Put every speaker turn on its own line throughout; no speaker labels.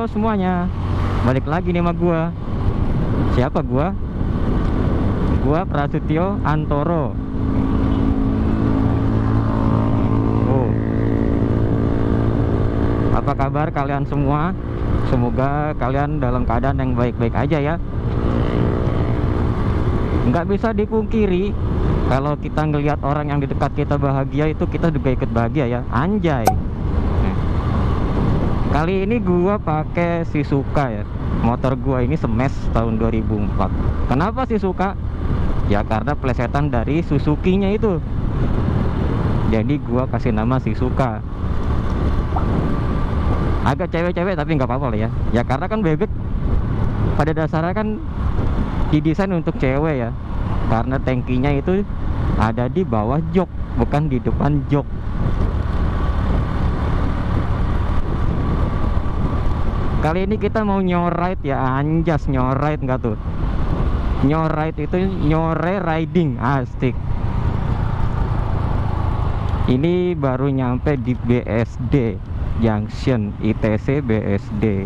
Halo semuanya, balik lagi nih sama gua. Siapa gua? Gua Prasetyo Antoro. Oh, apa kabar kalian semua? Semoga kalian dalam keadaan yang baik-baik aja ya. Nggak bisa dipungkiri, kalau kita ngelihat orang yang di dekat kita bahagia, itu kita juga ikut bahagia ya. Anjay. Kali ini gua pakai Shizuka ya. Motor gua ini Smash tahun 2004. Kenapa Shizuka? Ya karena plesetan dari Suzuki-nya itu. Jadi gua kasih nama Shizuka. Agak cewek-cewek tapi nggak apa-apa lah ya. Ya karena kan bebek pada dasarnya kan didesain untuk cewek ya. Karena tangkinya itu ada di bawah jok, bukan di depan jok. Kali ini kita mau nyoride ya, anjas nyoride nggak tuh? Nyoride itu nyore riding, asik. Ini baru nyampe di BSD Junction ITC BSD.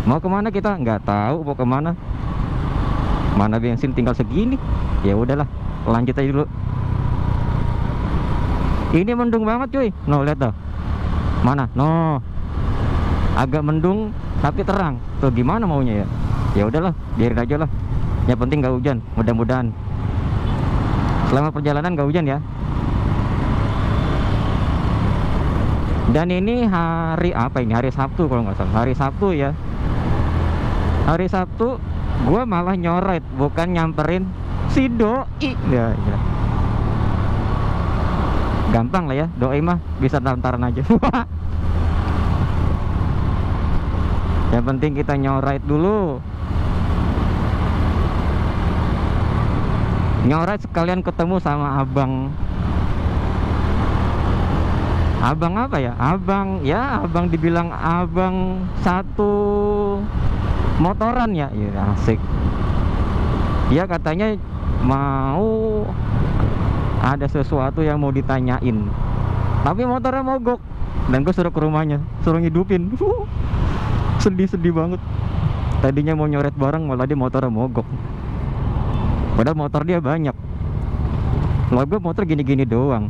Mau kemana kita? Nggak tahu mau kemana. Mana bensin tinggal segini. Ya udahlah, lanjut aja dulu. Ini mendung banget cuy. No, lihat tuh. Mana? No. Agak mendung tapi terang. Tuh gimana maunya ya? Ya udahlah, biarin aja lah. Yang penting nggak hujan, mudah-mudahan. Selama perjalanan nggak hujan ya. Dan ini hari apa ini? Hari Sabtu kalau nggak salah. Hari Sabtu ya. Hari Sabtu gue malah nyoride, bukan nyamperin si doi. Ya. Gampang lah ya, doi mah bisa lantaran aja. Yang penting kita nyoride dulu. Nyoride sekalian ketemu sama abang. Abang apa ya? Abang dibilang abang satu motoran ya. Ya asik. Dia katanya mau ada sesuatu yang mau ditanyain. Tapi motornya mogok. Dan gue suruh ke rumahnya, suruh ngidupin. Sedih banget. Tadinya mau nyoret bareng, malah dia motornya mogok. Padahal motor dia banyak. Kalau gue motor gini-gini doang,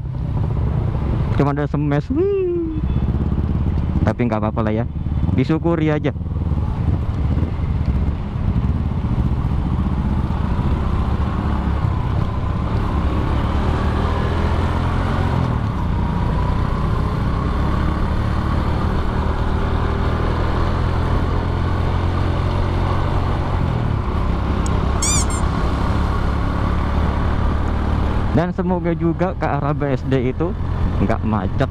cuma ada Smash. Tapi nggak apa-apa lah ya, disyukuri aja. Dan semoga juga ke arah BSD itu nggak macet.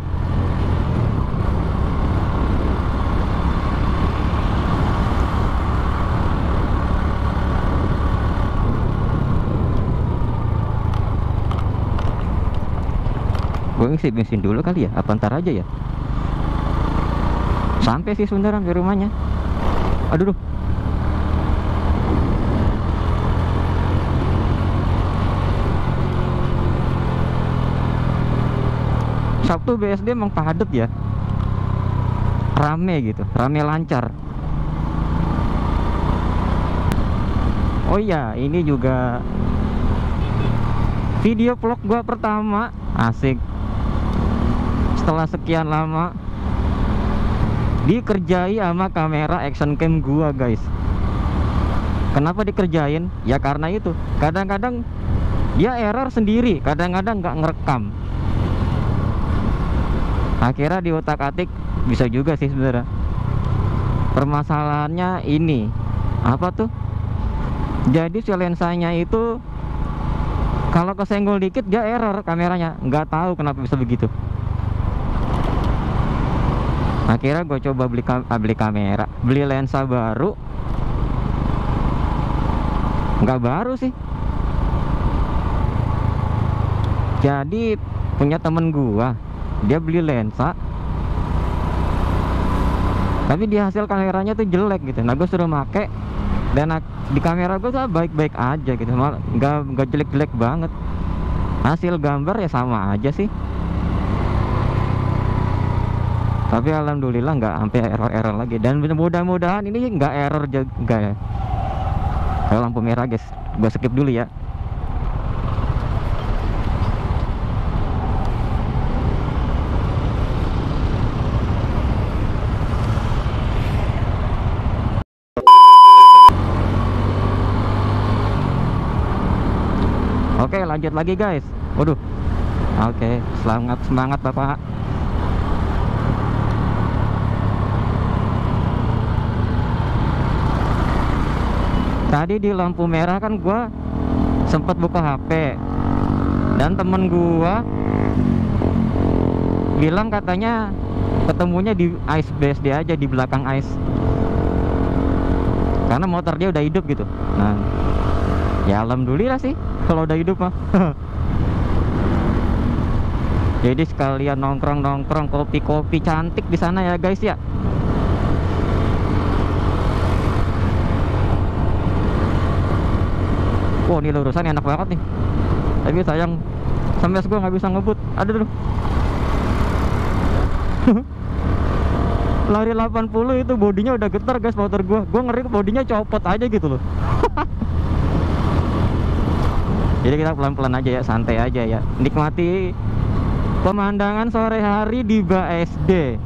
Gue ngisi bensin dulu kali ya, apa ntar aja ya? Sampai sih sebenarnya di rumahnya. Aduh. Sabtu BSD emang padat ya, rame gitu, rame lancar. Oh iya, ini juga video vlog gua pertama, asik. Setelah sekian lama dikerjai sama kamera action cam gua guys. Kenapa dikerjain? Ya karena itu, kadang-kadang dia error sendiri, kadang-kadang nggak ngerekam. Akhirnya di otak-atik bisa juga sih sebenarnya. Permasalahannya ini apa tuh? Jadi si lensanya itu kalau kesenggol dikit dia error kameranya. Nggak tahu kenapa bisa begitu. Akhirnya gue coba beli kamera, beli lensa baru. Nggak baru sih. Jadi punya temen gua, dia beli lensa tapi di hasil kameranya tuh jelek gitu. Nah gue suruh make, dan di kamera gue tuh baik-baik aja gitu, malah nggak jelek-jelek banget. Hasil gambar ya sama aja sih. Tapi alhamdulillah nggak sampai error lagi, dan mudah-mudahan ini nggak error juga ya. Kalau lampu merah guys, gua skip dulu ya. Oke, lanjut lagi guys. Waduh. Oke, semangat Bapak. Tadi di lampu merah kan gua sempat buka HP, dan temen gua bilang katanya ketemunya di ice base dia aja, di belakang ice, karena motor dia udah hidup gitu. Nah, ya alhamdulillah sih kalau udah hidup mah. Jadi sekalian nongkrong kopi-kopi cantik di sana ya guys ya. Wow, ini lurusan enak banget nih. Tapi sayang sampai gue nggak bisa ngebut. Aduh. Lari 80 itu bodinya udah getar guys motor gue. Gue ngeri bodinya copot aja gitu loh. Jadi kita pelan-pelan aja ya, santai aja ya. Nikmati pemandangan sore hari di BSD.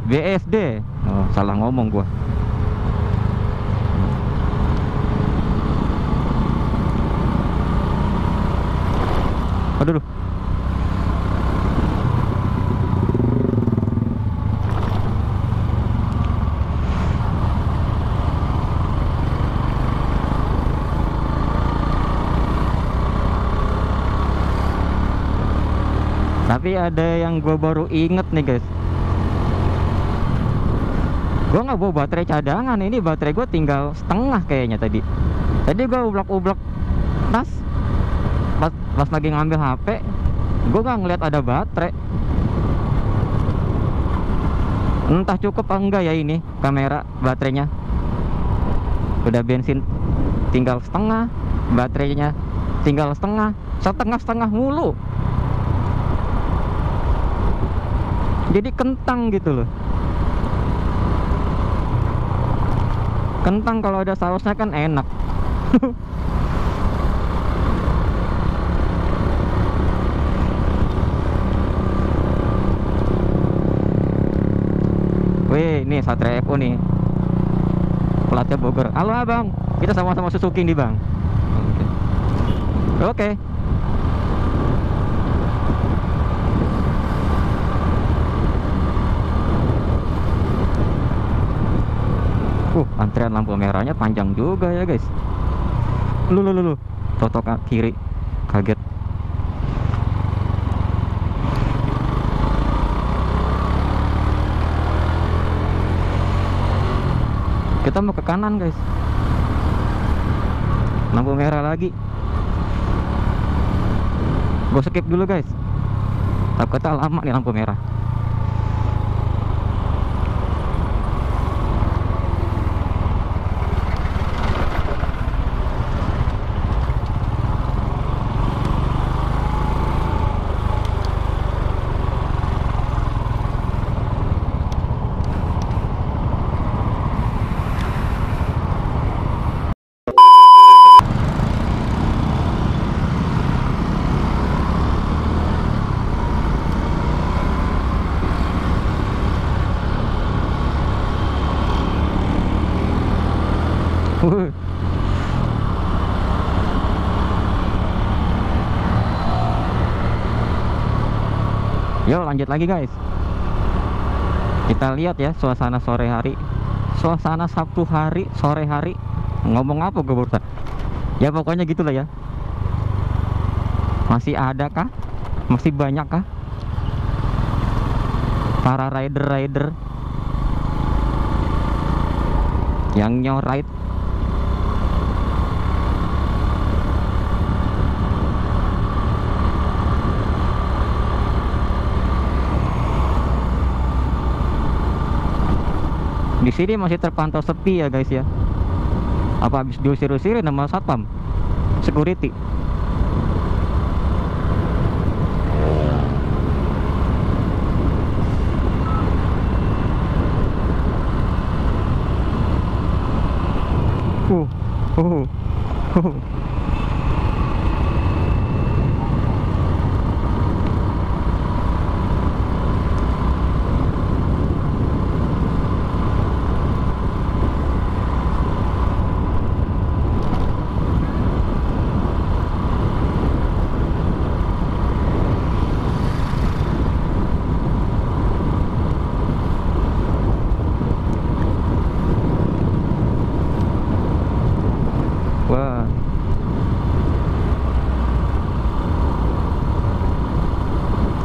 BSD. Oh, salah ngomong gue. Aduh. Tapi ada yang gue baru inget nih guys. Gue nggak bawa baterai cadangan. Ini baterai gue tinggal setengah kayaknya tadi. Tadi gue ublak-ublak tas. Pas lagi ngambil HP, gue gak ngeliat ada baterai. Entah cukup apa enggak ya ini kamera baterainya. Udah bensin tinggal setengah, baterainya tinggal setengah mulu. Jadi kentang gitu loh. Kentang kalau ada sausnya kan enak. Wih, ini Satria FO nih. Platnya Bogor. Halo abang, kita sama-sama Suzuki nih bang. Oke. Antrian lampu merahnya panjang juga ya guys. Lu. Totok kiri. Kaget. Kita mau ke kanan guys. Lampu merah lagi. Gue skip dulu guys. Takutnya lama nih lampu merah. Yuk lanjut lagi guys. Kita lihat ya suasana sore hari, suasana Sabtu hari, sore hari. Ngomong apa gue barusan? Ya pokoknya gitulah ya. Masih ada kah? Masih banyak kah para rider yang nyoride? Di sini masih terpantau sepi ya guys ya. Apa habis diusir-usirin sama satpam security? uh, uh, uh. Wah,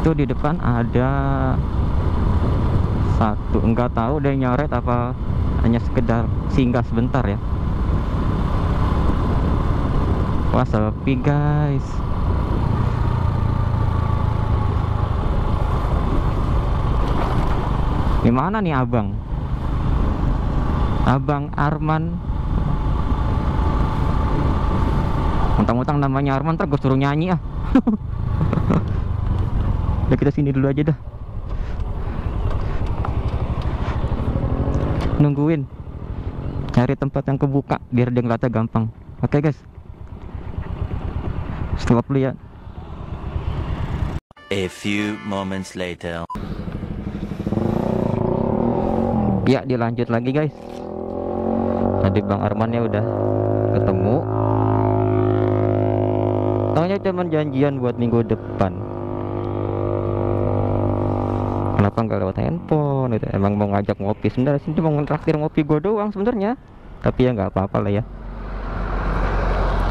itu di depan ada satu, enggak tahu dia nyoret apa hanya sekedar singgah sebentar ya. Wah, sepi guys. Gimana nih abang? Abang Arman. Mentang-mentang namanya Arman, ntar gue suruh nyanyi ah. Udah, kita sini dulu aja dah. Nungguin cari tempat yang kebuka biar dia ngeliatnya gampang. Oke guys, stop dulu ya.
A few moments later.
Ya, dilanjut lagi guys. Tadi Bang Arman ya udah ketemu. Taunya cuman janjian buat minggu depan. Kenapa nggak lewat handphone? Itu emang mau ngajak ngopi sebenarnya, sih cuma ngetraktir ngopi gue doang sebenarnya. Tapi ya nggak apa-apa lah ya.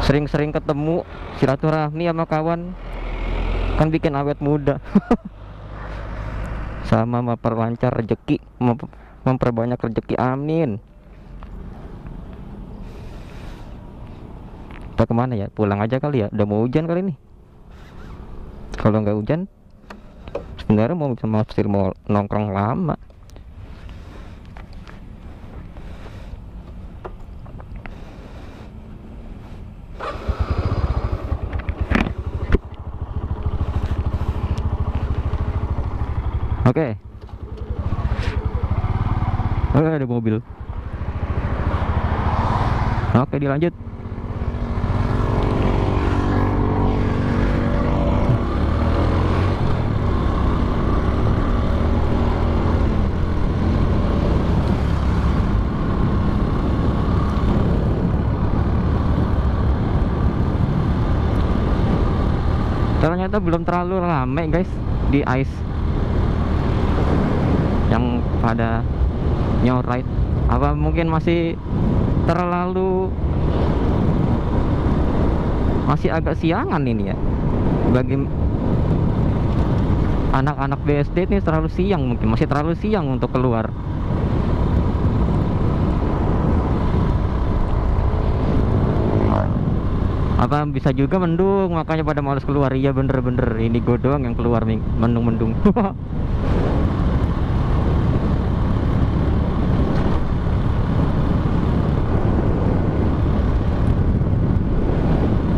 Sering-sering ketemu, silaturahmi sama kawan kan bikin awet muda. Sama memperlancar rezeki, memperbanyak rezeki, amin. Kita kemana ya? Pulang aja kali ya, udah mau hujan kali ini. Kalau nggak hujan sebenarnya mau nongkrong lama. Oke. Oh, ada mobil. Oke, dilanjut. Ternyata belum terlalu rame guys di ice yang pada nyoride. Apa mungkin masih agak siangan ini ya, bagi anak-anak BSD ini terlalu siang, mungkin masih terlalu siang untuk keluar. Apa bisa juga mendung makanya pada males keluar. Iya bener-bener, ini gue doang yang keluar mendung-mendung.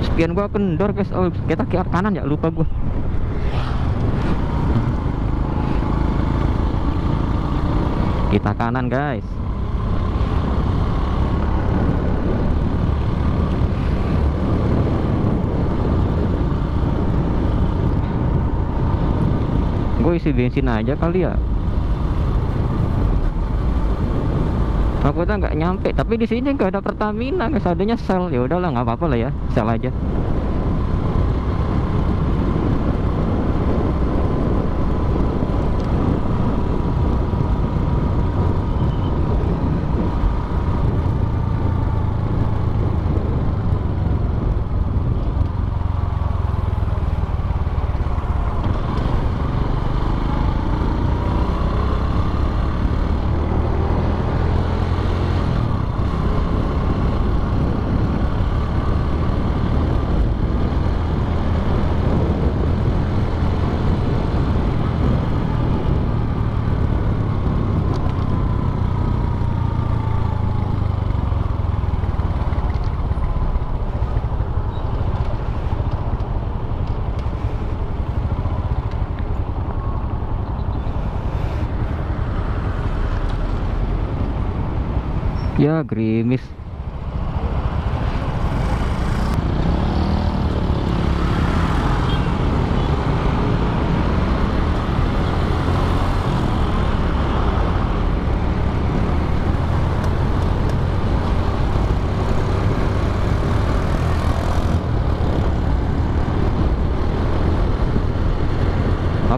Spion gua kendor guys. Oh, kita ke arah kanan ya, lupa gua. Kita kanan guys. Gue isi bensin aja kali ya. Takutnya nggak nyampe, tapi di sini nggak ada Pertamina guys, adanya Shell. Ya udahlah, nggak apa-apa lah ya, Shell aja. Ya gerimis.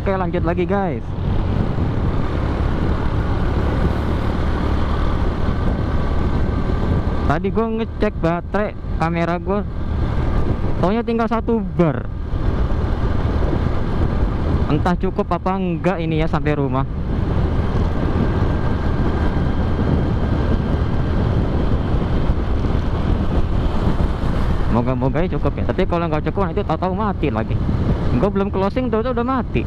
Oke, lanjut lagi guys. Tadi gue ngecek baterai kamera gue, taunya tinggal 1 bar. Entah cukup apa enggak ini ya sampai rumah. Moga-moga cukup ya. Tapi kalau nggak cukup nanti tahu-tahu mati lagi. Gue belum closing tuh udah mati.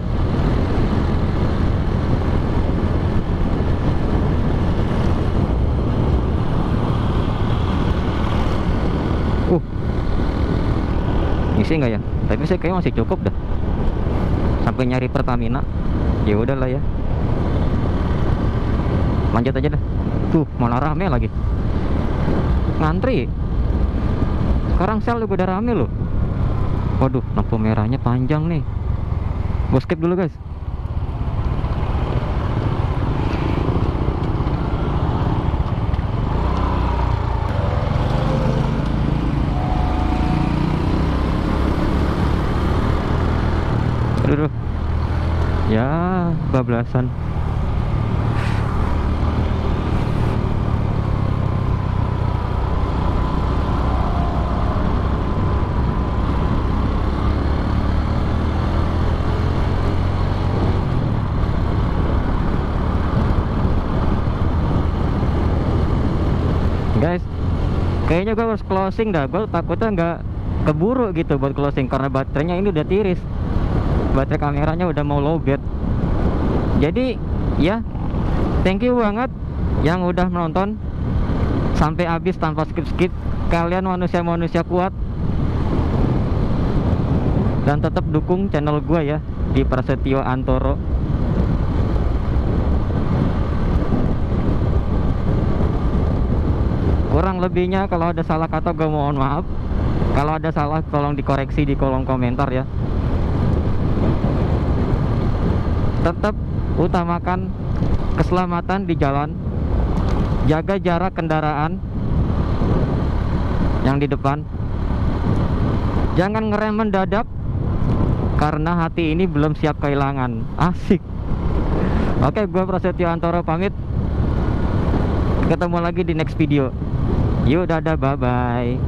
Isi nggak ya? Tapi saya kayaknya masih cukup dah. Sampai nyari Pertamina. Ya udahlah ya. Lanjut aja dah. Tuh, malah rame lagi. Ngantri. Sekarang sel juga udah rame loh. Waduh, lampu merahnya panjang nih. Gue skip dulu guys. Aduh. Ya, bablasan. Guys, kayaknya gue harus closing dah. Gue takutnya nggak keburu gitu buat closing karena baterainya ini udah tiris. Baterai kameranya udah mau lowbat. Jadi ya, thank you banget yang udah menonton sampai habis tanpa skip-skip. Kalian manusia-manusia kuat. Dan tetap dukung channel gue ya di Prasetyo Antoro. Kurang lebihnya kalau ada salah kata gue mohon maaf. Kalau ada salah tolong dikoreksi di kolom komentar ya. Tetap utamakan keselamatan di jalan. Jaga jarak kendaraan yang di depan. Jangan ngerem mendadak karena hati ini belum siap kehilangan. Asik. Oke, gue Prasetyo Antoro pamit. Ketemu lagi di next video. Yuk, dadah, bye-bye.